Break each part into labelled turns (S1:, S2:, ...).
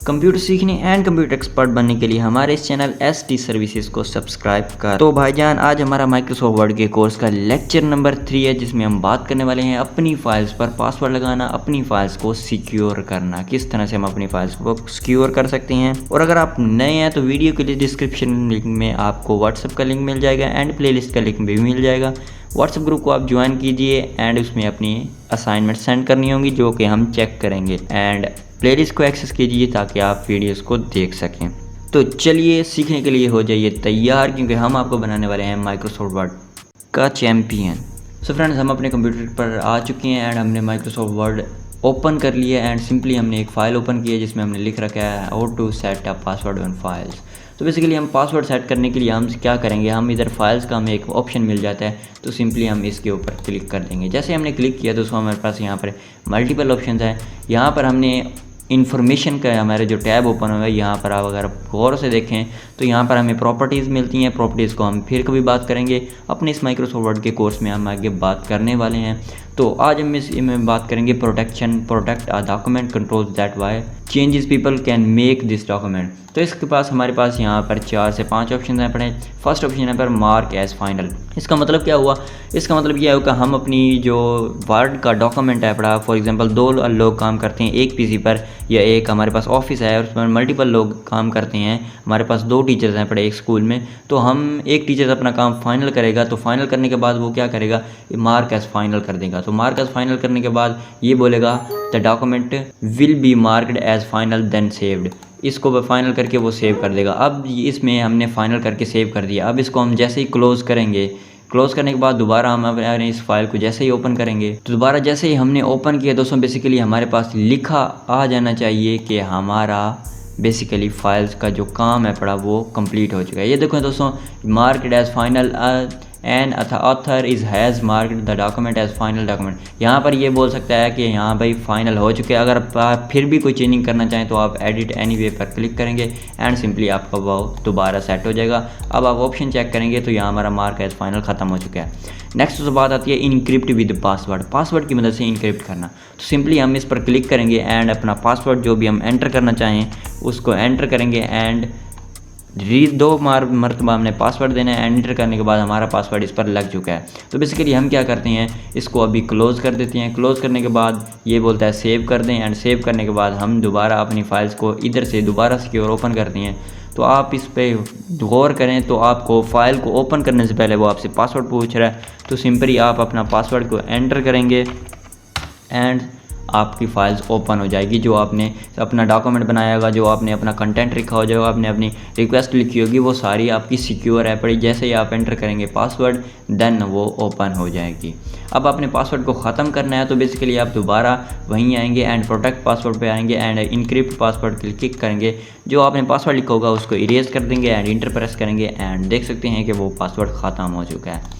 S1: Computer सीखने and computer expert बनने के लिए हमारे इस चैनल ST सर्विसेज को सब्सक्राइब कर। तो भाईजान, आज हमारा माइक्रोसॉफ्ट वर्ड के कोर्स का लेक्चर नंबर 3 है, जिसमें हम बात करने वाले हैं अपनी फाइल्स पर पासवर्ड लगाना, अपनी फाइल्स को सिक्योर करना, किस तरह से हम अपनी फाइल्स को सिक्योर कर सकते हैं। और अगर आप नए हैं तो वीडियो के लिए डिस्क्रिप्शन लिंक में आपको व्हाट्सएप का लिंक मिल जाएगा एंड प्लेलिस्ट का लिंक भी मिल जाएगा। व्हाट्सएप ग्रुप को आप ज्वाइन कीजिए एंड उसमें अपनी असाइनमेंट सेंड करनी होंगी जो कि हम चेक करेंगे, एंड प्लेलिस्ट को एक्सेस कीजिए ताकि आप वीडियोस को देख सकें। तो चलिए सीखने के लिए हो जाइए तैयार, क्योंकि हम आपको बनाने वाले हैं माइक्रोसॉफ्ट वर्ड का चैम्पियन। सो फ्रेंड्स, हम अपने कंप्यूटर पर आ चुके हैं एंड हमने माइक्रोसॉफ्ट वर्ड ओपन कर लिया एंड सिंपली हमने एक फ़ाइल ओपन की है जिसमें हमने लिख रखा है how to set a password on files. तो बेसिकली हम पासवर्ड सेट करने के लिए हम क्या करेंगे, हम इधर फाइल्स का हमें एक ऑप्शन मिल जाता है, तो सिंपली हम इसके ऊपर क्लिक कर देंगे। जैसे हमने क्लिक किया तो हमारे पास यहाँ पर मल्टीपल ऑप्शन है। यहाँ पर हमने इन्फॉर्मेशन का हमारे जो टैब ओपन हुआ है, यहाँ पर आप अगर गौर से देखें तो यहाँ पर हमें प्रॉपर्टीज़ मिलती हैं। प्रॉपर्टीज़ को हम फिर कभी बात करेंगे, अपने इस माइक्रोसॉफ्ट वर्ड के कोर्स में हम आगे बात करने वाले हैं। तो आज हम इसमें बात करेंगे protect a document control that why changes people can make this document. तो इसके पास हमारे पास यहाँ पर 4 से 5 ऑप्शन हैं पड़े। फर्स्ट ऑप्शन है पर मार्क एज फाइनल। इसका मतलब क्या हुआ, इसका मतलब यह होगा हम अपनी जो वर्ड का डॉक्यूमेंट है पड़ा, फॉर एग्जांपल 2 लोग काम करते हैं एक पीसी पर, या एक हमारे पास ऑफिस है और उसमें मल्टीपल लोग काम करते हैं, हमारे पास 2 टीचर्स हैं पड़े एक स्कूल में, तो हम एक टीचर अपना काम फाइनल करेगा, तो फाइनल करने के बाद वो क्या करेगा, मार्क एज फाइनल कर देगा। तो मार्क एज फाइनल करने के बाद ये बोलेगा the document will be marked as final then saved. इसको फाइनल करके वो सेव कर देगा। अब इसमें हमने फाइनल करके सेव कर दिया। अब इसको हम जैसे ही क्लोज़ करेंगे, क्लोज़ करने के बाद दोबारा हम अपने इस फाइल को जैसे ही ओपन करेंगे, तो दोबारा जैसे ही हमने ओपन किया दोस्तों, बेसिकली हमारे पास लिखा आ जाना चाहिए कि हमारा बेसिकली फाइल्स का जो काम है पड़ा वो कंप्लीट हो चुका है। ये देखो दोस्तों, marked as final and author is has marked the document as final document. यहाँ पर ये बोल सकता है कि यहाँ भाई फाइनल हो चुके हैं। अगर आप फिर भी कोई चेंजिंग करना चाहें तो आप एडिट एनीवे पर क्लिक करेंगे एंड सिंपली आपका वो दोबारा सेट हो जाएगा। अब आप ऑप्शन चेक करेंगे तो यहाँ हमारा मार्क एज फाइनल ख़त्म हो चुका है। नेक्स्ट तो बात आती है इनक्रिप्ट विद पासवर्ड। पासवर्ड की मदद से इनक्रिप्ट करना। तो सिंपली हम इस पर क्लिक करेंगे एंड अपना पासवर्ड जो भी हम एंटर करना चाहें उसको एंटर करेंगे एंड 2 मरतबा हमने पासवर्ड देना है। एंटर करने के बाद हमारा पासवर्ड इस पर लग चुका है। तो बेसिकली हम क्या करते हैं, इसको अभी क्लोज़ कर देते हैं। क्लोज़ करने के बाद ये बोलता है सेव कर दें, एंड सेव करने के बाद हम दोबारा अपनी फाइल्स को इधर से दोबारा सिक्योर ओपन करते हैं। तो आप इस पर गौर करें तो आपको फ़ाइल को ओपन करने से पहले वो आपसे पासवर्ड पूछ रहा है, तो सिंपली आप अपना पासवर्ड को एंटर करेंगे एंड आपकी फाइल्स ओपन हो जाएगी। जो आपने अपना डॉक्यूमेंट बनाया होगा, जो आपने अपना कंटेंट लिखा हो, जो आपने अपनी रिक्वेस्ट लिखी होगी, वो सारी आपकी सिक्योर है पड़ी। जैसे ही आप एंटर करेंगे पासवर्ड, देन वो ओपन हो जाएगी। अब आपने पासवर्ड को ख़त्म करना है तो बेसिकली आप दोबारा वहीं आएंगे एंड प्रोटेक्ट पासवर्ड पे आएंगे एंड इनक्रिप्ट पासवर्ड क्लिक करेंगे। जो आपने पासवर्ड लिखा होगा उसको इरेज कर देंगे एंड इंटर प्रेस करेंगे एंड देख सकते हैं कि वो पासवर्ड ख़त्म हो चुका है।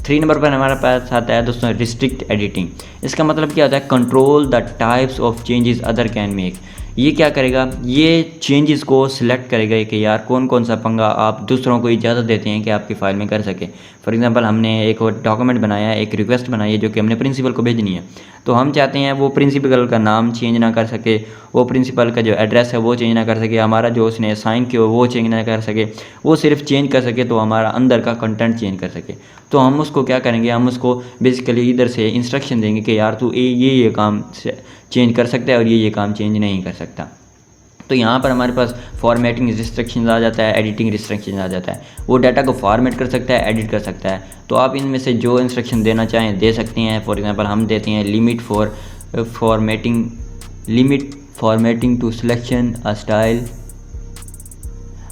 S1: 3 नंबर पर हमारे पास आता है दोस्तों रिस्ट्रिक्ट एडिटिंग। इसका मतलब क्या होता है, control the types of changes other can make. ये क्या करेगा, ये चेंजेस को सिलेक्ट करेगा कि यार कौन कौन सा पंगा आप दूसरों को इजाज़त देते हैं कि आपकी फ़ाइल में कर सके। फॉर एग्जांपल हमने एक डॉक्यूमेंट बनाया है, एक रिक्वेस्ट बनाई है जो कि हमने प्रिंसिपल को भेजनी है, तो हम चाहते हैं वो प्रिंसिपल का नाम चेंज ना कर सके, वो प्रिंसिपल का जो एड्रेस है वो चेंज ना कर सके, हमारा जो उसने असाइन किया वो चेंज ना कर सके, वो सिर्फ चेंज कर सके तो हमारा अंदर का कंटेंट चेंज कर सके। तो हम उसको क्या करेंगे, हम उसको बेसिकली इधर से इंस्ट्रक्शन देंगे कि यार तू ये काम चेंज कर सकता है और ये काम चेंज नहीं कर सकता। तो यहाँ पर हमारे पास फॉर्मेटिंग रिस्ट्रिक्शन आ जाता है, एडिटिंग रिस्ट्रिक्शन आ जाता है। वो डाटा को फॉर्मेट कर सकता है, एडिट कर सकता है। तो आप इनमें से जो इंस्ट्रक्शन देना चाहें दे सकते हैं। फॉर एग्जांपल हम देते हैं limit formatting to selection a style.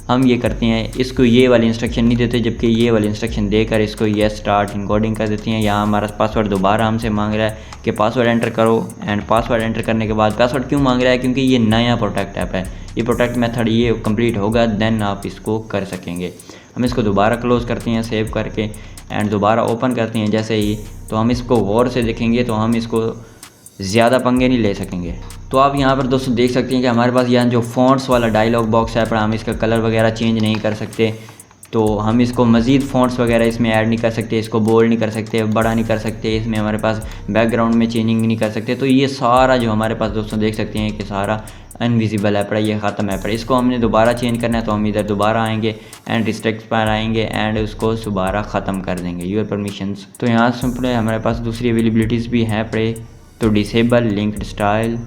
S1: हम ये करते हैं, इसको ये वाली इंस्ट्रक्शन नहीं देते, जबकि ये वाली इंस्ट्रक्शन देकर इसको ये स्टार्ट इनकोडिंग कर देती हैं। यहाँ हमारा पासवर्ड दोबारा हमसे मांग रहा है कि पासवर्ड एंटर करो, एंड पासवर्ड एंटर करने के बाद पासवर्ड क्यों मांग रहा है, क्योंकि ये नया प्रोटेक्ट ऐप है। ये प्रोटेक्ट मेथड ये कंप्लीट होगा देन आप इसको कर सकेंगे। हम इसको दोबारा क्लोज़ करते हैं सेव करके एंड दोबारा ओपन करते हैं जैसे ही, तो हम इसको गौर से देखेंगे तो हम इसको ज़्यादा पंगे नहीं ले सकेंगे। तो आप यहाँ पर दोस्तों देख सकते हैं कि हमारे पास यहाँ जो फ़ॉन्ट्स वाला डायलॉग बॉक्स है पर हम इसका कलर वगैरह चेंज नहीं कर सकते। तो हम इसको मज़ीद फ़ॉन्ट्स वगैरह इसमें ऐड नहीं कर सकते, इसको बोल्ड नहीं कर सकते, बड़ा नहीं कर सकते, इसमें हमारे पास बैकग्राउंड में चेंजिंग नहीं कर सकते। तो ये सारा जो हमारे पास दोस्तों देख सकते हैं कि सारा इनविजिबल है पड़ा, ये ख़त्म है पड़ा। इसको हमने दोबारा चेंज करना है तो हम इधर दोबारा आएंगे एंड रिस्ट्रिक्ट पर आएंगे एंड उसको दोबारा ख़त्म कर देंगे यूर परमिशंस। तो यहाँ सिंपल हमारे पास दूसरी अवेलेबिलिटीज़ भी हैं पड़े, तो डिसेबल लिंक्ड स्टाइल।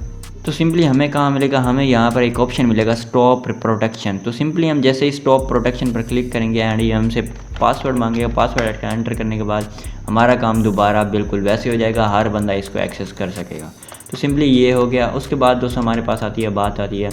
S1: तो सिंपली हमें कहाँ मिलेगा, हमें यहाँ पर एक ऑप्शन मिलेगा स्टॉप प्रोटेक्शन। तो सिंपली हम जैसे ही स्टॉप प्रोटेक्शन पर क्लिक करेंगे एंड ये हमसे पासवर्ड मांगेगा, पासवर्ड एंटर करने के बाद हमारा काम दोबारा बिल्कुल वैसे हो जाएगा, हर बंदा इसको एक्सेस कर सकेगा। तो सिंपली ये हो गया। उसके बाद दोस्तों हमारे पास बात आती है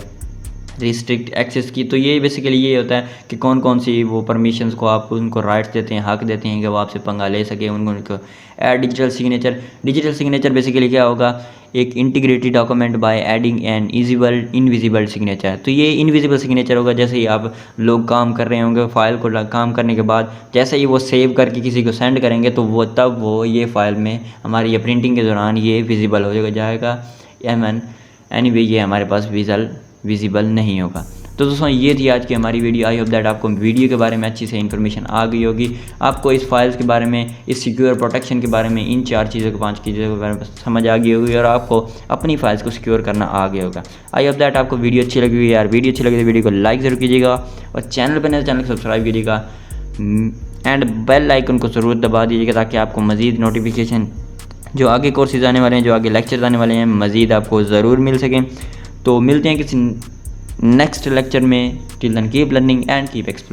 S1: रिस्ट्रिक्ट एक्सेस की। तो ये बेसिकली ये होता है कि कौन कौन सी वो परमिशंस को आप उनको राइट्स देते हैं, हक देते हैं कि वो आपसे पंगा ले सके। उनको add digital signature. Digital signature basically क्या होगा, एक integrated document by adding an invisible signature. तो ये इनविजिबल सिग्नेचर होगा जैसे ही आप लोग काम कर रहे होंगे फाइल को, काम करने के बाद जैसे ही वो सेव करके किसी को सेंड करेंगे तो वो तब वो ये फाइल में हमारी ये प्रिंटिंग के दौरान ये विजिबल हो जाएगा। एनीवे ये हमारे पास विजिबल नहीं होगा। तो दोस्तों ये थी आज की हमारी वीडियो। आई होप दैट आपको वीडियो के बारे में अच्छी से इन्फॉर्मेशन आ गई होगी, आपको इस फाइल्स के बारे में, इस सिक्योर प्रोटेक्शन के बारे में, इन 4 चीज़ों को 5 चीज़ों के बारे में समझ आ गई होगी और आपको अपनी फाइल्स को सिक्योर करना आ गया होगा। आई होप दैट आपको वीडियो अच्छी लगी हुई यार। वीडियो अच्छी लगी तो वीडियो को लाइक ज़रूर कीजिएगा और चैनल पर नए चैनल को सब्सक्राइब कीजिएगा एंड बेल आइकन को ज़रूर दबा दीजिएगा ताकि आपको मज़ीद नोटिफिकेशन जो आगे कोर्सेज आने वाले हैं, जो आगे लेक्चर आने वाले हैं, मज़ीद आपको ज़रूर मिल सकें। तो मिलते हैं किसी नेक्स्ट लेक्चर में। Till then keep learning and keep exploring.